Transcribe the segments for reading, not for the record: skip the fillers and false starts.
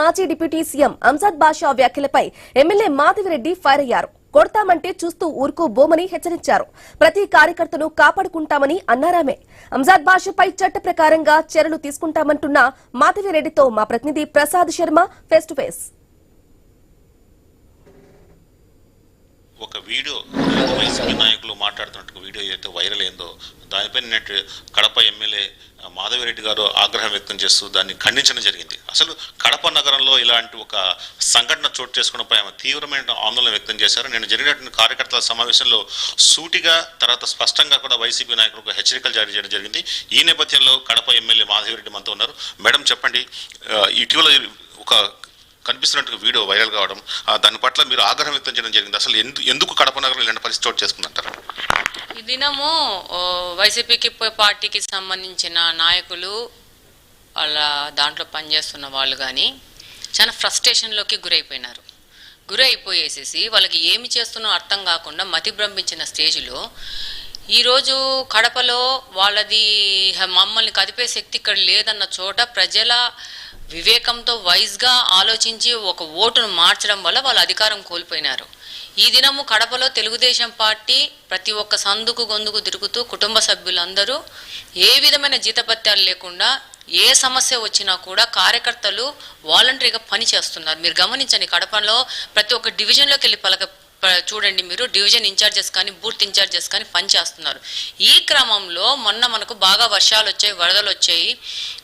మాజీ deputy CM Amjad బాషా వ్యాఖ్యలపై MLA Madhavi Reddy fire అయ్యారు. కొడతామంటే చూస్తూ ఊరుకోబోమని హెచ్చరించారు. ప్రతి కార్యకర్తను కాపాడుకుంటామని అన్నారామే. అంజద్ బాషాపై చట్ట ప్రకారంగా చర్యలు తీసుకుంటామంటున్న మాధవిరెడ్డితో మా ప్రతినిధి Prasad Sharma face to face. ఒక వీడియో వైసీపీ నాయకులు మాట్లాడుతున్నట్టు వీడియో ఏదైతే వైరల్ అయిందో దానిపై నేటి కడప ఎమ్మెల్యే మాధవిరెడ్డి గారు ఆగ్రహం వ్యక్తం చేస్తూ దాన్ని ఖండించడం జరిగింది. అసలు కడప నగరంలో ఇలాంటి ఒక సంఘటన చోటు చేసుకోవడంపై ఆమె తీవ్రమైన ఆందోళన వ్యక్తం చేశారు. నేను జరిగినటువంటి కార్యకర్తల సమావేశంలో సూటిగా తర్వాత స్పష్టంగా కూడా వైసీపీ నాయకులకు హెచ్చరికలు జారీ చేయడం జరిగింది. ఈ నేపథ్యంలో కడప ఎమ్మెల్యే మాధవిరెడ్డి మనతో ఉన్నారు. మేడం చెప్పండి, ఇటీవల ఒక కనిపిస్తున్నట్టు వీడియో వైరల్ కావడం దాని పట్ల మీరు ఆగ్రహం వ్యక్తం చేయడం జరిగింది. అసలు ఎందుకు కడప నగరంలో ఇలాంటి పరిస్థితి చోటు చేసుకుందంటారు? ఈ దినము వైసీపీకి పార్టీకి సంబంధించిన నాయకులు అలా దాంట్లో పనిచేస్తున్న వాళ్ళు కానీ చాలా ఫ్రస్ట్రేషన్లోకి గురైపోయేసేసి వాళ్ళకి ఏమి చేస్తున్నో అర్థం కాకుండా మతి భ్రమించిన స్టేజ్లో ఈరోజు కడపలో వాళ్ళది మమ్మల్ని కదిపే శక్తి ఇక్కడ లేదన్న చోట ప్రజల వివేకంతో వైజ్గా ఆలోచించి ఒక ఓటును మార్చడం వల్ల వాళ్ళు అధికారం కోల్పోయినారు. ఈ దినము కడపలో తెలుగుదేశం పార్టీ ప్రతి ఒక్క సందుకు గొంతుకు తిరుగుతూ కుటుంబ సభ్యులందరూ ఏ విధమైన జీతభత్యాలు లేకుండా ఏ సమస్య వచ్చినా కూడా కార్యకర్తలు వాలంటరీగా పని చేస్తున్నారు. మీరు గమనించండి, కడపలో ప్రతి ఒక్క డివిజన్లోకి వెళ్ళి చూడండి, మీరు డివిజన్ ఇన్ఛార్జెస్ కానీ బూత్ ఇన్ఛార్జెస్ కానీ పనిచేస్తున్నారు. ఈ క్రమంలో మొన్న మనకు బాగా వర్షాలు వచ్చాయి, వరదలు వచ్చాయి.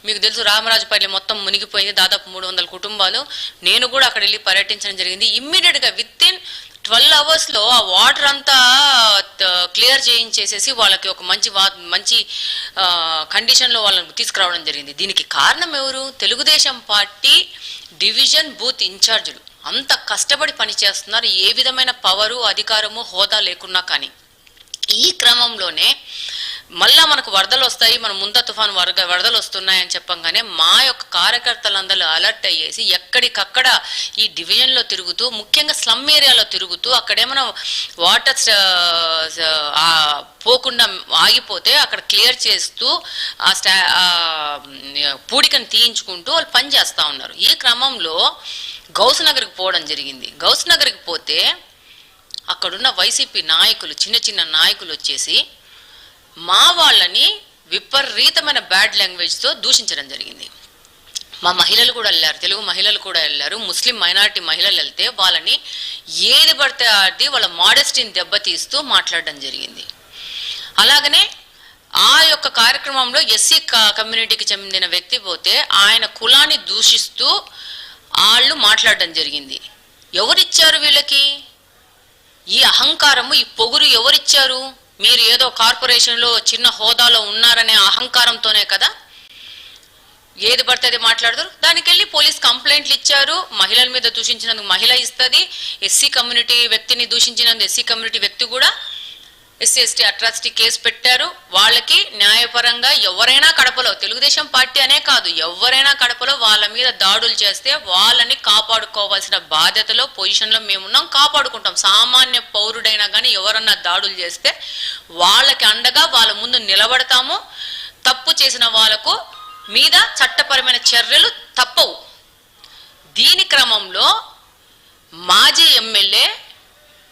మీకు తెలుసు రామరాజుపల్లి మొత్తం మునిగిపోయింది, దాదాపు 300 కుటుంబాలు. నేను కూడా అక్కడ వెళ్ళి పర్యటించడం జరిగింది. ఇమ్మీడియట్గా విత్ ఇన్ 12 అవర్స్లో ఆ వాటర్ అంతా క్లియర్ చేయించేసేసి వాళ్ళకి ఒక మంచి కండిషన్లో వాళ్ళని తీసుకురావడం జరిగింది. దీనికి కారణం ఎవరు? తెలుగుదేశం పార్టీ డివిజన్ బూత్ ఇన్ఛార్జీలు అంత కష్టపడి పనిచేస్తున్నారు, ఏ విధమైన పవరు అధికారము హోదా లేకున్నా కానీ. ఈ క్రమంలోనే మళ్ళా మనకు వరదలు వస్తాయి, మన ముందా తుఫాను వరదలు వస్తున్నాయని చెప్పంగానే మా యొక్క కార్యకర్తలందరూ అలర్ట్ అయ్యేసి ఎక్కడికక్కడ ఈ డివిజన్లో తిరుగుతూ, ముఖ్యంగా స్లమ్ ఏరియాలో తిరుగుతూ, అక్కడేమైనా వాటర్ పోకుండా ఆగిపోతే అక్కడ క్లియర్ చేస్తూ పూడికను తీయించుకుంటూ వాళ్ళు పనిచేస్తూ ఉన్నారు. ఈ క్రమంలో గౌస్నగర్కి పోవడం జరిగింది. గౌస్నగర్కి పోతే అక్కడున్న వైసీపీ నాయకులు, చిన్న నాయకులు వచ్చేసి మా వాళ్ళని విపరీతమైన బ్యాడ్ లాంగ్వేజ్తో దూషించడం జరిగింది. మా మహిళలు కూడా వెళ్ళారు, తెలుగు మహిళలు కూడా వెళ్ళారు, ముస్లిం మైనారిటీ మహిళలు వెళ్తే వాళ్ళని ఏది పడితే అది వాళ్ళ మోడెస్టీని దెబ్బతీస్తూ మాట్లాడడం జరిగింది. అలాగనే ఆ యొక్క కార్యక్రమంలో ఎస్సీ కమ్యూనిటీకి చెందిన వ్యక్తి పోతే ఆయన కులాన్ని దూషిస్తూ వాళ్ళు మాట్లాడడం జరిగింది. ఎవరిచ్చారు వీళ్ళకి ఈ అహంకారము, ఈ పొగురు ఎవరిచ్చారు? మీరు ఏదో కార్పొరేషన్లో చిన్న హోదాలో ఉన్నారనే అహంకారంతోనే కదా ఏది పడితే అది మాట్లాడతారు. దానికి వెళ్ళి పోలీస్ కంప్లైంట్లు ఇచ్చారు. మహిళల మీద దూషించినందుకు మహిళ ఇస్తుంది, ఎస్సీ కమ్యూనిటీ వ్యక్తిని దూషించినందుకు ఎస్సీ కమ్యూనిటీ వ్యక్తి కూడా ఎస్సీ ఎస్టీ అట్రాసిటీ కేసు పెట్టారు. వాళ్ళకి న్యాయపరంగా ఎవరైనా కడపలో, తెలుగుదేశం పార్టీ అనే కాదు, ఎవరైనా కడపలో వాళ్ళ మీద దాడులు చేస్తే వాళ్ళని కాపాడుకోవాల్సిన బాధ్యతలో పొజిషన్లో మేమున్నాం, కాపాడుకుంటాం. సామాన్య పౌరుడైనా కానీ ఎవరన్నా దాడులు చేస్తే వాళ్ళకి అండగా వాళ్ళ ముందు నిలబడతాము. తప్పు చేసిన వాళ్ళకు మీద చట్టపరమైన చర్యలు తప్పవు. దీని క్రమంలో మాజీ ఎమ్మెల్యే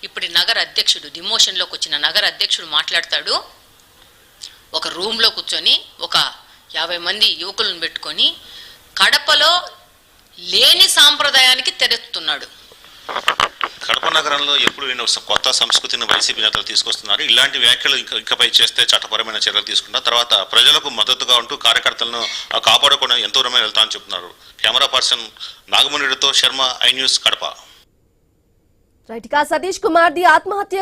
ఇప్పుడు నగర అధ్యక్షుడు, డిమోషన్లోకి వచ్చిన నగర అధ్యక్షుడు మాట్లాడతాడు. ఒక రూమ్లో కూర్చొని ఒక 50 మంది యువకులను పెట్టుకొని కడపలో లేని సాంప్రదాయానికి తెరెత్తున్నాడు. కడప నగరంలో ఎప్పుడు నేను కొత్త సంస్కృతిని వైసీపీ నేతలు తీసుకొస్తున్నారు. ఇలాంటి వ్యాఖ్యలు ఇకపై చేస్తే చట్టపరమైన చర్యలు తీసుకుంటారు, తర్వాత ప్రజలకు మద్దతుగా ఉంటూ కార్యకర్తలను కాపాడుకొని ఎంతో దూరమే వెళ్తామని చెప్తున్నారు. కెమెరా పర్సన్ నాగమణితో శర్మ, ఐ న్యూస్, కడప. రైట్ గా సతీష్ కుమార్ ది ఆత్మహత్య